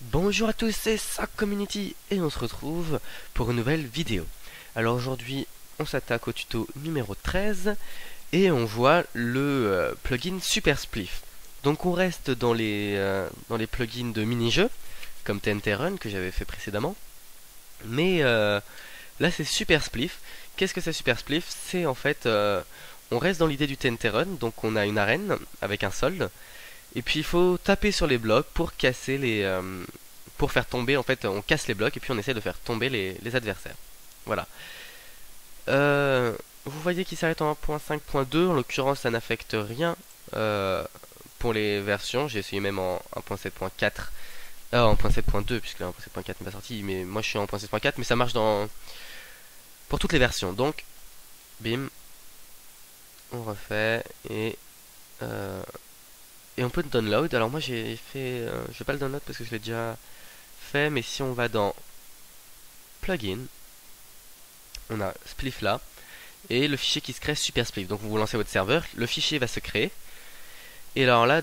Bonjour à tous, c'est Sac Community et on se retrouve pour une nouvelle vidéo. Alors aujourd'hui, on s'attaque au tuto numéro 13 et on voit le plugin Super Spliff. Donc on reste dans les plugins de mini-jeux comme TNT Run que j'avais fait précédemment. Mais là c'est Super Spliff. Qu'est-ce que c'est Super Spliff? C'est en fait, on reste dans l'idée du TNT Run, donc on a une arène avec un solde. Et puis il faut taper sur les blocs pour casser pour faire tomber, en fait on casse les blocs et puis on essaie de faire tomber les adversaires. Voilà. Vous voyez qu'il s'arrête en 1.5.2, en l'occurrence ça n'affecte rien pour les versions, j'ai essayé même en 1.7.4, en 1.7.2 puisque là 1.7.4 n'est pas sorti, mais moi je suis en 1.7.4 mais ça marche pour toutes les versions. Donc, bim, on refait et on peut le download. Alors moi j'ai fait, je vais pas le download parce que je l'ai déjà fait, mais si on va dans plugin, on a Spliff là, et le fichier qui se crée Super Spliff. Donc vous lancez votre serveur, le fichier va se créer, et alors là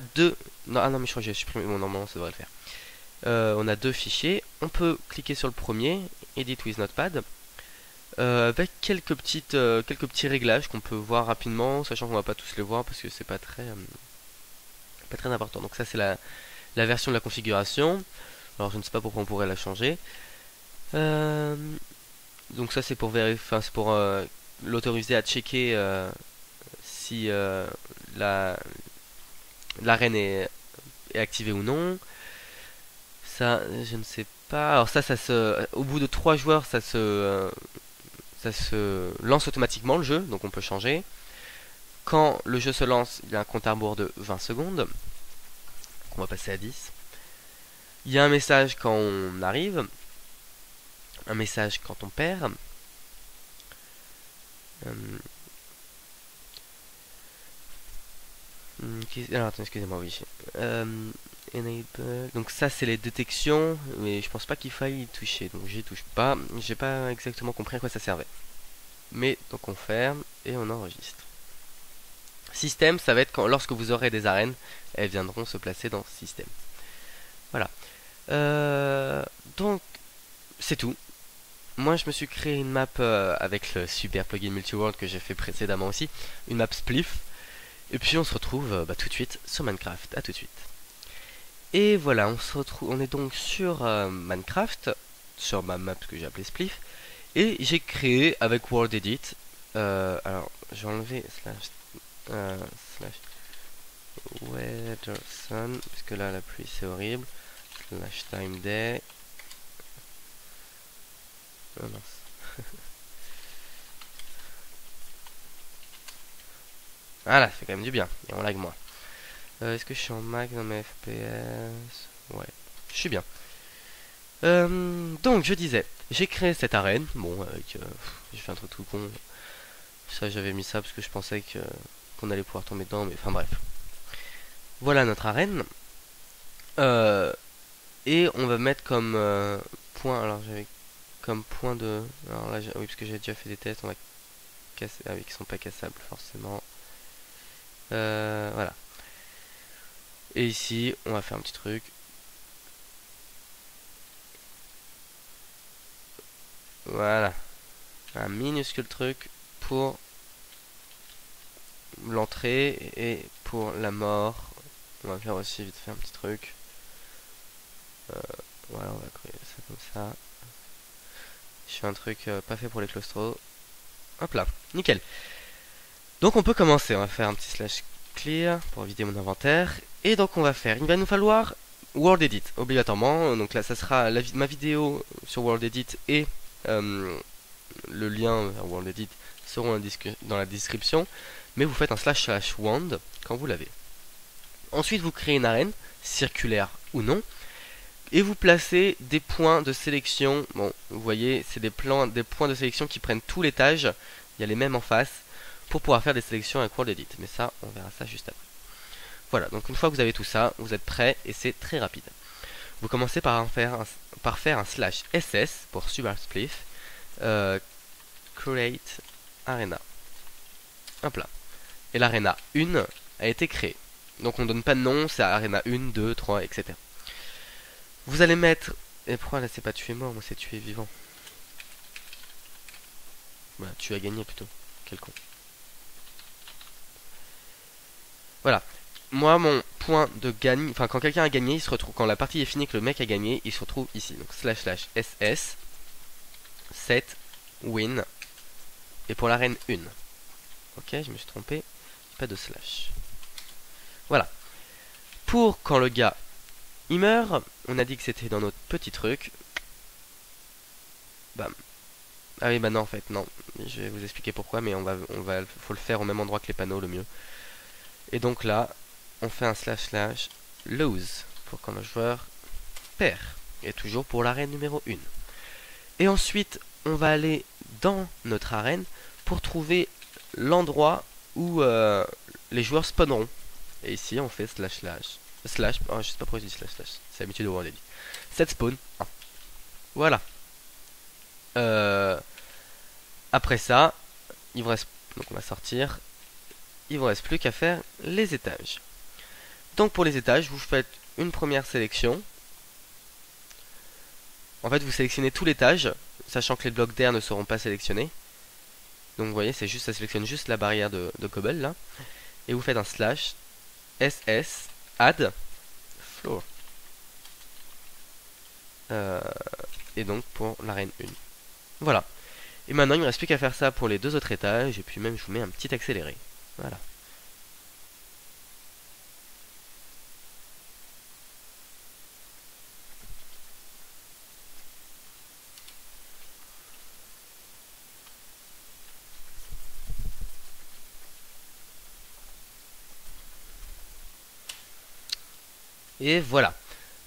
non, ah non mais je crois que j'ai supprimé, bon normalement ça devrait le faire. On a deux fichiers, on peut cliquer sur le premier, Edit with Notepad, avec quelques petits réglages qu'on peut voir rapidement, sachant qu'on va pas tous les voir parce que c'est pas très important. Donc ça c'est la version de la configuration. Alors je ne sais pas pourquoi on pourrait la changer. Donc ça c'est pour vérifier, enfin c'est pour l'autoriser à checker si l'arène est activée ou non. Ça je ne sais pas. Alors ça au bout de 3 joueurs ça se lance automatiquement le jeu, donc on peut changer. Quand le jeu se lance, il y a un compte à rebours de 20 secondes. On va passer à 10. Il y a un message quand on arrive, un message quand on perd. Alors attends, excusez-moi, oui. Enable. Donc ça c'est les détections, mais je pense pas qu'il faille y toucher, donc j'y touche pas. J'ai pas exactement compris à quoi ça servait. Mais donc on ferme et on enregistre. Système, ça va être lorsque vous aurez des arènes, elles viendront se placer dans système. Voilà. Donc c'est tout. Moi je me suis créé une map avec le super plugin multi-world que j'ai fait précédemment aussi, une map Spliff. Et puis on se retrouve tout de suite sur Minecraft. À tout de suite. Et voilà, on est donc sur Minecraft, sur ma map que j'ai appelée Spliff, et j'ai créé avec World Edit. Alors je vais enlever slash weather sun parce que là la pluie c'est horrible. Slash time day. Oh mince. Ah là, ça fait quand même du bien. Et on lag moins. Est-ce que je suis en max dans mes FPS? Ouais, je suis bien. Donc, je disais, j'ai créé cette arène. Bon, j'ai fait un truc tout con. Ça, j'avais mis ça parce que je pensais qu'on allait pouvoir tomber dedans. Mais enfin, bref. Voilà notre arène. Et on va mettre comme point. Alors, j'avais comme point de. Alors là, oui, parce que j'ai déjà fait des tests. On va casser. Ah oui, qui sont pas cassables, forcément. Voilà. Et ici, on va faire un petit truc. Voilà. Un minuscule truc pour l'entrée et pour la mort. On va faire aussi vite fait un petit truc. Voilà, on va créer ça comme ça. Je fais un truc pas fait pour les claustros. Hop là, nickel. Donc on peut commencer. On va faire un petit slash clear pour vider mon inventaire. Et donc on va faire. Il va nous falloir World Edit obligatoirement. Donc là, ça sera ma vidéo sur World Edit et le lien vers World Edit seront dans la description. Mais vous faites un slash wand quand vous l'avez. Ensuite, vous créez une arène, circulaire ou non, et vous placez des points de sélection. Bon, vous voyez, c'est des points de sélection qui prennent tout l'étage. Il y a les mêmes en face pour pouvoir faire des sélections avec World Edit. Mais ça, on verra ça juste après. Voilà, donc une fois que vous avez tout ça, vous êtes prêt et c'est très rapide. Vous commencez par faire un slash ss pour Super Spliff, create arena. Hop là. Et l'arena 1 a été créée. Donc on ne donne pas de nom, c'est arena 1, 2, 3, etc. Vous allez mettre... Et pourquoi là c'est pas tuer mort, moi c'est tuer vivant. Voilà, tu as gagné plutôt. Quel con. Voilà. Moi, mon point de gagne, enfin quand quelqu'un a gagné, il se retrouve, quand la partie est finie, que le mec a gagné, il se retrouve ici. Donc // ss set win. Et pour l'arène 1. Ok, je me suis trompé. Pas de slash. Voilà. Pour quand le gars il meurt, on a dit que c'était dans notre petit truc. Bam. Ah oui, bah non en fait, non. Je vais vous expliquer pourquoi, mais faut le faire au même endroit que les panneaux le mieux. Et donc là, on fait un // lose pour quand le joueur perd. Et toujours pour l'arène numéro 1. Et ensuite, on va aller dans notre arène pour trouver l'endroit où les joueurs spawneront. Et ici, on fait // oh, je sais pas pourquoi je dis // c'est l'habitude de voir les dit. Set spawn 1. Voilà. Après ça, il vous reste, donc on va sortir. Il vous reste plus qu'à faire les étages. Donc pour les étages, vous faites une première sélection. En fait, vous sélectionnez tout l'étage, sachant que les blocs d'air ne seront pas sélectionnés. Donc vous voyez, c'est juste, ça sélectionne juste la barrière de cobble là. Et vous faites un /ss add floor. Et donc pour l'arène 1. Voilà. Et maintenant, il ne me reste plus qu'à faire ça pour les deux autres étages. Et puis même, je vous mets un petit accéléré. Voilà. Et voilà.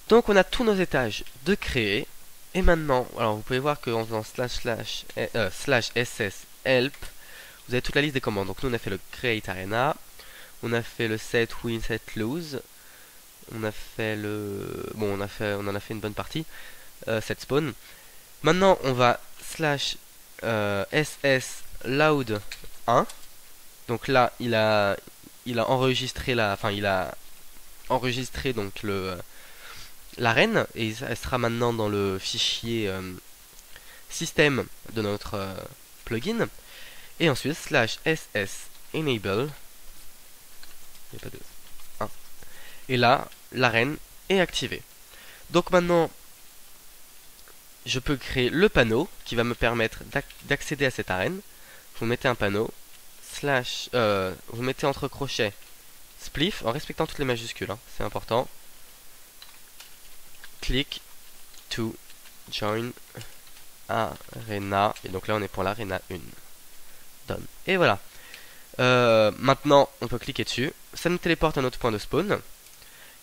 Donc on a tous nos étages de créer. Et maintenant, alors vous pouvez voir qu'en faisant /ss help, vous avez toute la liste des commandes. Donc nous on a fait le create arena, on a fait le set win, set lose, on a fait le, bon on en a fait une bonne partie, set spawn. Maintenant on va /ss loud 1. Donc là il a enregistré il a enregistré donc l'arène et elle sera maintenant dans le fichier système de notre plugin. Et ensuite /ss enable, il n'y a pas de 1. Et là l'arène est activée. Donc maintenant je peux créer le panneau qui va me permettre d'accéder à cette arène. Vous mettez un panneau vous mettez entre crochets spliff en respectant toutes les majuscules, hein, c'est important. Click to join arena. Et donc là on est pour l'arena 1. Done. Et voilà. Maintenant on peut cliquer dessus. Ça nous téléporte à notre point de spawn.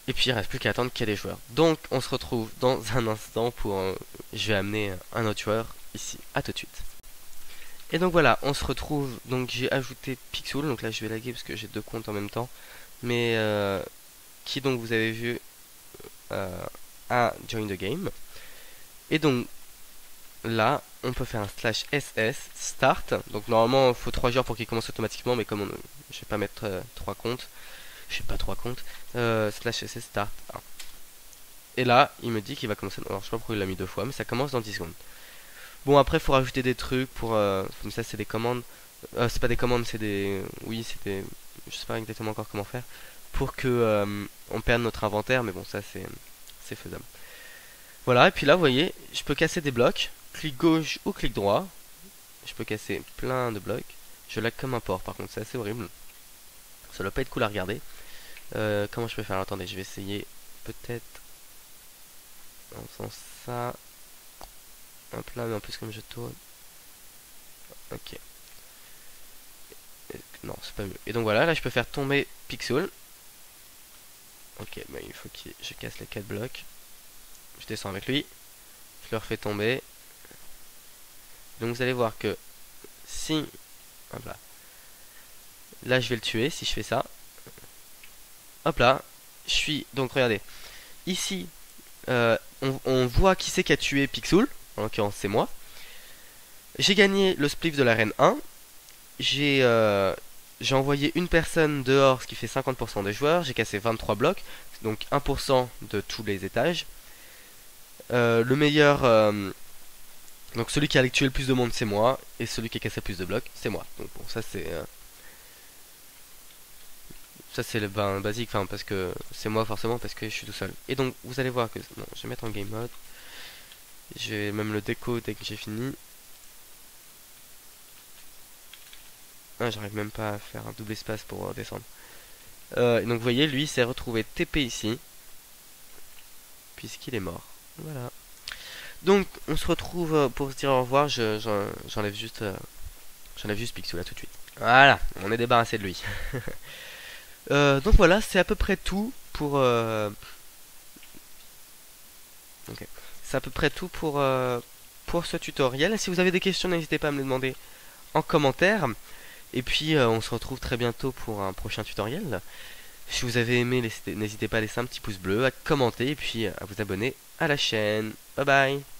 Et puis il ne reste plus qu'à attendre qu'il y ait des joueurs. Donc on se retrouve dans un instant pour... je vais amener un autre joueur ici. A tout de suite. Et donc voilà, on se retrouve. Donc j'ai ajouté Pixel. Donc là je vais laguer parce que j'ai deux comptes en même temps. Mais qui donc vous avez vu à Join the Game. Et donc là on peut faire un /ss start. Donc normalement il faut 3 joueurs pour qu'il commence automatiquement, mais comme je vais pas mettre 3 comptes, je sais pas 3 comptes, /ss start 1. Et là il me dit qu'il va commencer. Alors je sais pas pourquoi il l'a mis 2 fois, mais ça commence dans 10 secondes. Bon, après il faut rajouter des trucs pour comme ça, c'est des commandes, c'est pas des commandes, c'est des, oui c'est des, je sais pas exactement encore comment faire pour que on perde notre inventaire, mais bon ça c'est faisable. Voilà, et puis là vous voyez, je peux casser des blocs, clic gauche ou clic droit. Je peux casser plein de blocs. Je lag comme un porc, par contre c'est assez horrible. Ça doit pas être cool à regarder. Comment je peux faire? Attendez, je vais essayer peut-être en faisant ça. Hop là, mais en plus comme je tourne. Ok. Non, c'est pas mieux. Et donc voilà, là je peux faire tomber Pixel. Ok, bah il faut que je casse les 4 blocs. Je descends avec lui. Je le refais tomber. Donc vous allez voir que si... Hop là. Là je vais le tuer si je fais ça. Hop là. Je suis... Donc regardez. Ici, on voit qui c'est qui a tué Pixel. En l'occurrence c'est moi. J'ai gagné le spliff de l'arène 1. J'ai envoyé une personne dehors, ce qui fait 50% des joueurs. J'ai cassé 23 blocs, donc 1% de tous les étages. Le meilleur... donc celui qui a tué le plus de monde, c'est moi. Et celui qui a cassé le plus de blocs, c'est moi. Donc bon, ça c'est... ça c'est le basique, enfin parce que c'est moi forcément parce que je suis tout seul. Et donc vous allez voir que... Non, je vais mettre en game mode. Je vais même le déco dès que j'ai fini. Ah, j'arrive même pas à faire un double espace pour descendre. Et donc vous voyez, lui s'est retrouvé TP ici. Puisqu'il est mort. Voilà. Donc on se retrouve pour se dire au revoir. J'enlève juste... j'enlève juste Picsou là tout de suite. Voilà, on est débarrassé de lui. Donc voilà, c'est à peu près tout pour... ok. C'est à peu près tout pour ce tutoriel. Si vous avez des questions, n'hésitez pas à me les demander en commentaire. Et puis on se retrouve très bientôt pour un prochain tutoriel. Si vous avez aimé, n'hésitez pas à laisser un petit pouce bleu, à commenter et puis à vous abonner à la chaîne. Bye bye.